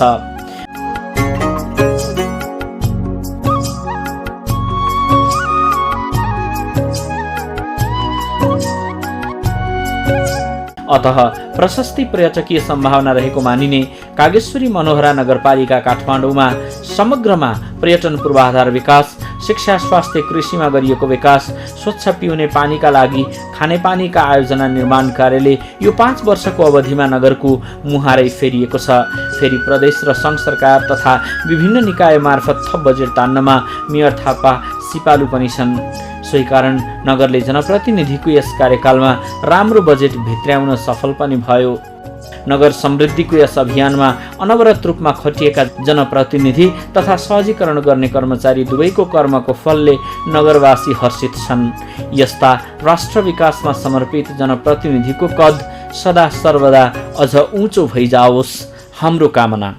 अतः प्रशस्ति पर्यटकीय सम्भावना रहेको मानिने कागेश्वरी मनोहरा नगरपालिका काठमाडौँमा समग्रमा पर्यटन पूर्वाधार विकास, शिक्षा, स्वास्थ्य, कृषिमा गरिएको विकास, स्वच्छ पिउने पानीका लागि खानेपानीका आयोजना निर्माण कार्यले यो 5 वर्षको अवधिमा नगरको मुहारै फेरिएको छ। फेरि प्रदेश र सङ्घ सरकार तथा विभिन्न निकाय मार्फत थप बजेट तान्नमा मेयर थापा सिपालु पनि छन्। सोही कारण नगरले जनप्रतिनिधिको यस कार्यकालमा राम्रो बजेट भित्र्याउन सफल पनि भयो। नगर समृद्धिको यस अभियानमा अनवरत रूपमा खटिएका जनप्रतिनिधि तथा सहजीकरण गर्ने कर्मचारी दुवैको कर्मको फलले नगरवासी हर्षित छन्। यस्ता राष्ट्र विकासमा समर्पित जनप्रतिनिधिको कद सदा सर्वदा अझ उँचो भइजाओस् हाम्रो कामना।